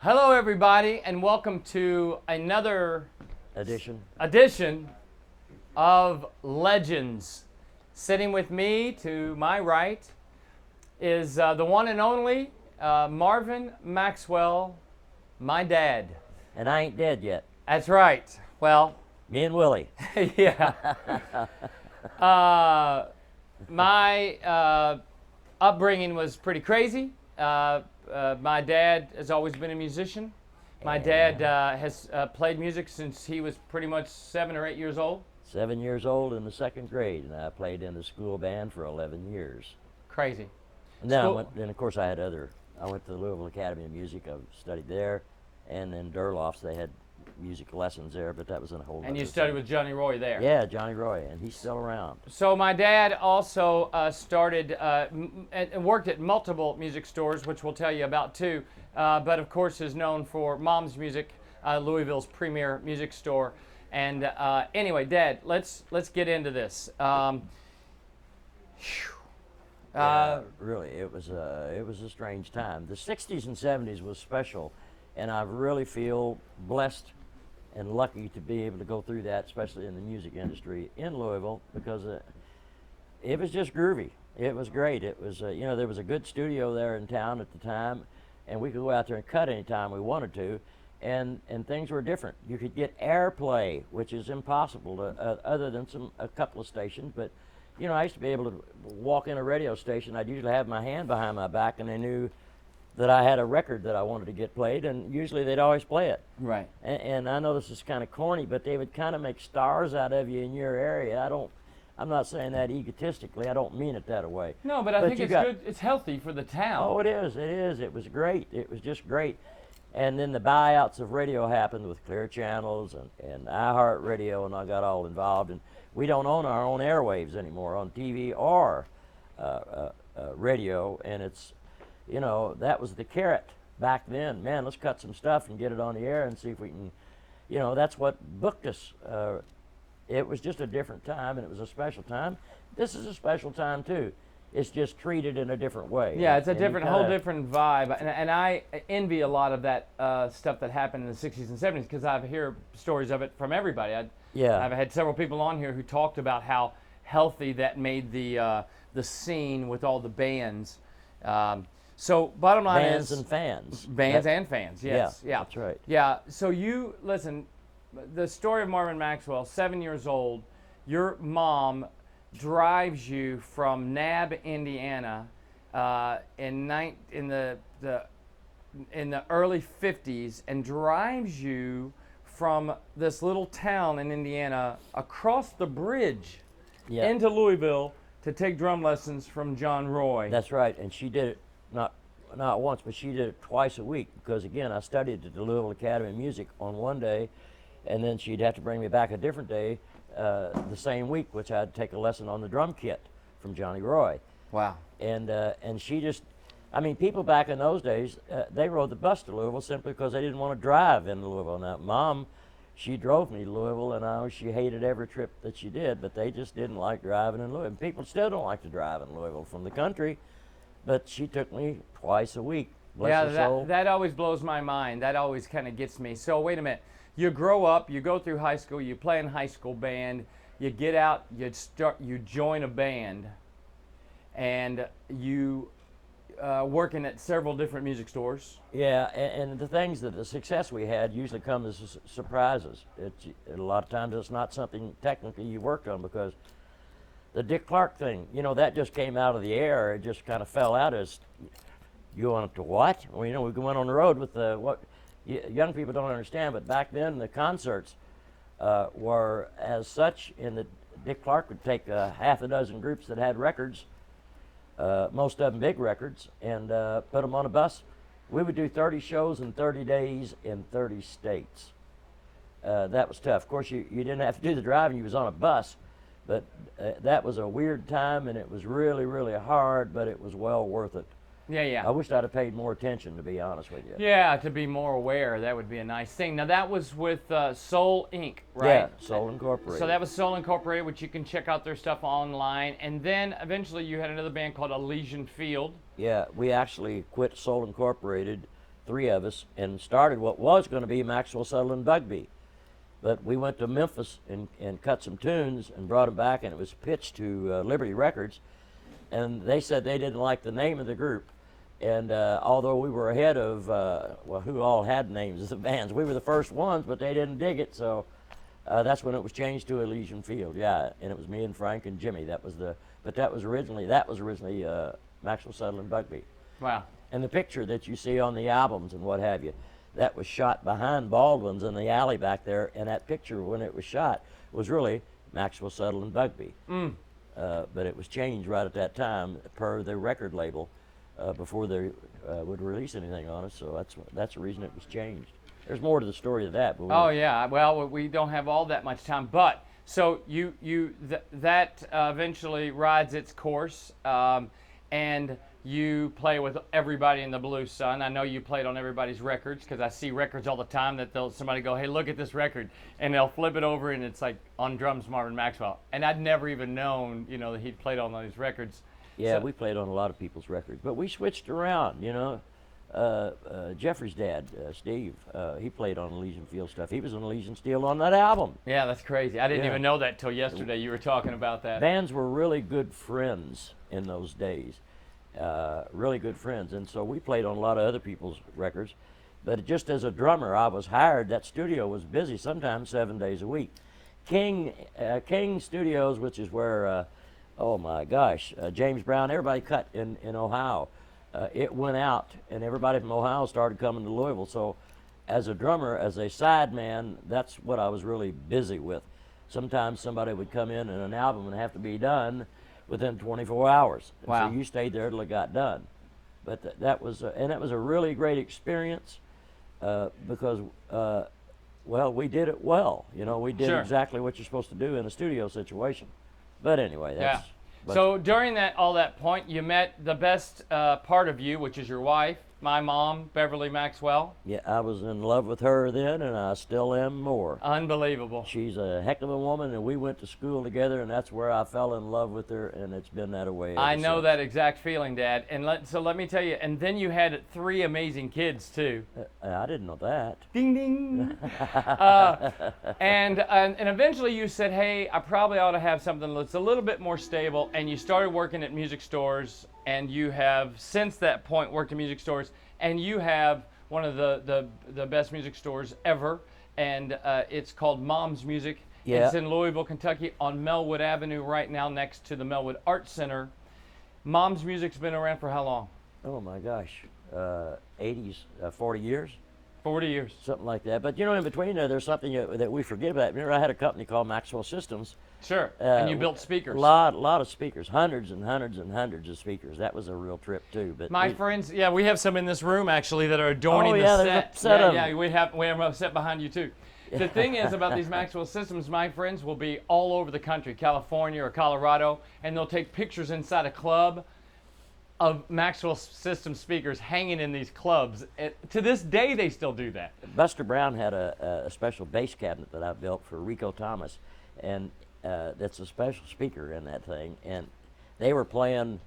Hello, everybody, and welcome to another Edition. of Legends. Sitting with me to my right is the one and only Marvin Maxwell, my dad. And I ain't dead yet. That's right. Well, Me and Willie. yeah. My upbringing was pretty crazy. My dad has always been a musician. My dad has played music since he was pretty much 7 or 8 years old. 7 years old in the second grade, and I played in the school band for 11 years. Crazy. And then School- of course, I went to the Louisville Academy of Music. I studied there, and then Durloff's, they had music lessons there, but that was in a whole. And you other studied thing. with Johnny Roy there. Yeah, Johnny Roy, and he's still around. So my dad also started and worked at multiple music stores, which we'll tell you about too. But of course is known for Mom's Music, Louisville's premier music store. And anyway, Dad, let's get into this. Really, it was a strange time. The 60s and 70s was special, and I really feel blessed and lucky to be able to go through that, especially in the music industry in Louisville, because it was just groovy. It was great. It was, there was a good studio there in town at the time, and we could go out there and cut anytime we wanted to, and things were different. You could get airplay, which is impossible to, other than a couple of stations, but I used to be able to walk in a radio station. I'd usually have my hand behind my back, and they knew that I had a record that I wanted to get played, and usually they'd always play it. Right. And I know this is kind of corny, but they would kind of make stars out of you in your area. I'm not saying that egotistically. I don't mean it that way. No, but I think it's good. It's healthy for the town. Oh, it is. It is. It was great. It was just great. And then the buyouts of radio happened with Clear Channels and iHeartRadio, and I got all involved. And we don't own our own airwaves anymore on TV or radio, and it's, that was the carrot back then. Man, let's cut some stuff and get it on the air and see if we can, that's what booked us. It was just a different time, and it was a special time. This is a special time too. It's just treated in a different way. Yeah, it's a and whole different vibe, and I envy a lot of that stuff that happened in the 60s and 70s because I've heard stories of it from everybody. I've had several people on here who talked about how healthy that made the scene with all the bands. So bottom line bands is and fans. Bands and fans. Yes. Yeah. That's right. Yeah. So you listen. The story of Marvin Maxwell, 7 years old. Your mom drives you from Nab, Indiana, in the early 50s, and drives you from this little town in Indiana across the bridge into Louisville to take drum lessons from John Roy. That's right, and she did it not once, but she did it twice a week, because again, I studied at the Louisville Academy of Music on one day, and then she'd have to bring me back a different day the same week, which I'd take a lesson on the drum kit from Johnny Roy. Wow. And she just, people back in those days, they rode the bus to Louisville simply because they didn't want to drive into Louisville. Now, Mom, she drove me to Louisville, and she hated every trip that she did, but they just didn't like driving in Louisville. People still don't like to drive in Louisville from the country, but she took me twice a week. Bless her soul. That always blows my mind. That always kind of gets me. So wait a minute. You grow up, you go through high school, you play in high school band, you get out, you join a band, and you working at several different music stores. Yeah, and the success we had usually comes as surprises. A lot of times it's not something technically you worked on, because the Dick Clark thing, that just came out of the air. It just kind of fell out as, you want to what? Well, we went on the road with what young people don't understand, but back then the concerts were as such, in that Dick Clark would take half a dozen groups that had records, most of them big records, and put them on a bus. We would do 30 shows in 30 days in 30 states. That was tough. Of course, you didn't have to do the driving, you was on a bus, but that was a weird time, and it was really, really hard, but it was well worth it. Yeah. I wished I'd have paid more attention, to be honest with you. Yeah, to be more aware, that would be a nice thing. Now that was with Soul Inc., right? Yeah, Soul Incorporated. So that was Soul Incorporated, which you can check out their stuff online. And then eventually you had another band called Elysian Field. Yeah, we actually quit Soul Incorporated 3 of us, and started what was going to be Maxwell, Sutherland, Bugby. But we went to Memphis and cut some tunes and brought them back, and it was pitched to Liberty Records. And they said they didn't like the name of the group. And although we were ahead of, who all had names as the bands, we were the first ones, but they didn't dig it. So that's when it was changed to Elysian Field, yeah. And it was me and Frank and Jimmy. That was originally Maxwell, Sutherland, Bugby. Wow. And the picture that you see on the albums and what have you, that was shot behind Baldwin's in the alley back there. And that picture, when it was shot, was really Maxwell, Sutherland, Bugby. But it was changed right at that time per the record label before they would release anything on it. So that's the reason it was changed. There's more to the story of that. But oh yeah, well we don't have all that much time, but so that eventually rides its course, and you play with everybody in the Blue Sun. I know you played on everybody's records because I see records all the time that somebody go, hey, look at this record, and they'll flip it over and it's like on drums Marvin Maxwell, and I'd never even known that he'd played on these records. Yeah, we played on a lot of people's records, but we switched around. Jeffrey's dad, Steve, he played on Elysian Field stuff. He was on Elysian Steel on that album. Yeah, that's crazy. I didn't even know that till yesterday. You were talking about that. Bands were really good friends in those days, really good friends. And so we played on a lot of other people's records. But just as a drummer, I was hired. That studio was busy, sometimes 7 days a week. King Studios, which is where, oh my gosh, James Brown, everybody cut in Ohio. It went out, and everybody from Ohio started coming to Louisville. So as a drummer, as a side man, that's what I was really busy with. Sometimes somebody would come in and an album would have to be done within 24 hours. Wow. So you stayed there till it got done. But that was a really great experience because, we did it well. We did exactly what you're supposed to do in a studio situation. But anyway, that's... Yeah. So during all that point, you met the best part of you, which is your wife, my mom, Beverly Maxwell. Yeah, I was in love with her then, and I still am more. Unbelievable. She's a heck of a woman, and we went to school together, and that's where I fell in love with her, and it's been that way ever I know since. that exact feeling, Dad. And so let me tell you, and then you had 3 amazing kids, too. I didn't know that. Ding, ding. And eventually you said, hey, I probably ought to have something that's a little bit more stable, and you started working at music stores, and you have since that point worked at music stores, and you have one of the best music stores ever, and it's called Mom's Music. Yeah. It's in Louisville, Kentucky on Melwood Avenue right now next to the Melwood Art Center. Mom's Music's been around for how long? Oh my gosh, 80s, 40 years? 40 years. Something like that. But in between there's something that we forget about. Remember, I had a company called Maxwell Systems. Sure, and you built speakers. A lot of speakers, hundreds and hundreds and hundreds of speakers. That was a real trip too. But my friends, we have some in this room actually that are adorning the set. A set of them. We have a set behind you too. The thing is about these Maxwell Systems, my friends will be all over the country, California or Colorado, and they'll take pictures inside a club of Maxwell System speakers hanging in these clubs. To this day, they still do that. Buster Brown had a special bass cabinet that I built for Rico Thomas, and that's a special speaker in that thing. And they were playing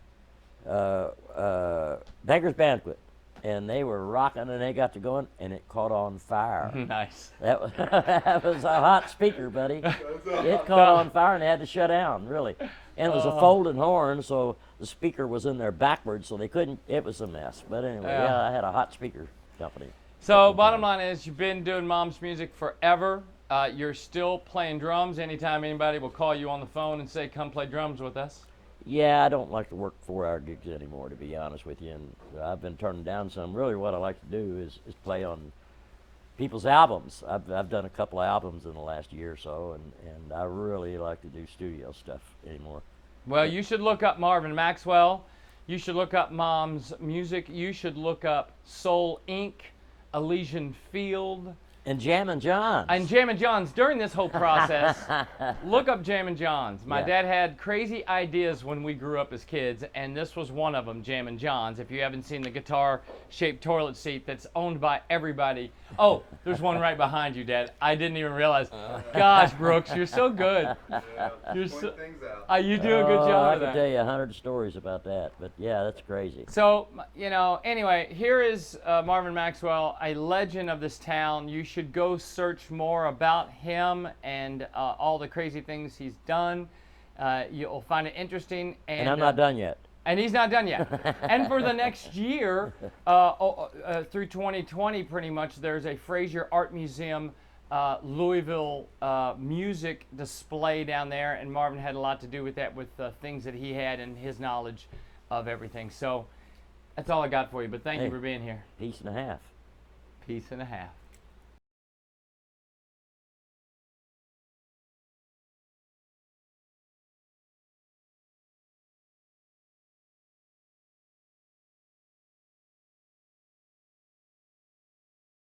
Beggar's Banquet, and they were rocking, and they got to going, and it caught on fire. Nice. That was a hot speaker, buddy. It caught on fire, and they had to shut down, really. And it was a folding horn, so the speaker was in there backwards, so they couldn't. It was a mess. But anyway, I had a hot speaker company. So bottom line is, you've been doing Mom's Music forever. You're still playing drums. Anytime anybody will call you on the phone and say, come play drums with us. Yeah, I don't like to work 4-hour gigs anymore, to be honest with you. And I've been turning down some. Really what I like to do is play on people's albums. I've done a couple of albums in the last year or so, and I really like to do studio stuff anymore. Well, you should look up Marvin Maxwell. You should look up Mom's Music. You should look up Soul Inc., Elysian Field. And Jammin' John's. And Jammin' John's. During this whole process, look up Jammin' John's. My dad had crazy ideas when we grew up as kids, and this was one of them, Jammin' John's. If you haven't seen the guitar-shaped toilet seat that's owned by everybody. Oh, there's one right behind you, Dad. I didn't even realize. Gosh, Brooks, you're so good. You're so, you do a good job I of that. could tell you 100 stories about that, but yeah, that's crazy. So, anyway, here is Marvin Maxwell, a legend of this town. You should go search more about him and all the crazy things he's done. You'll find it interesting. And I'm not done yet. And he's not done yet. And for the next year, through 2020 pretty much, there's a Frazier Art Museum Louisville music display down there, and Marvin had a lot to do with that, with the things that he had and his knowledge of everything. So that's all I got for you, but thank you for being here. Peace and a half. Peace and a half.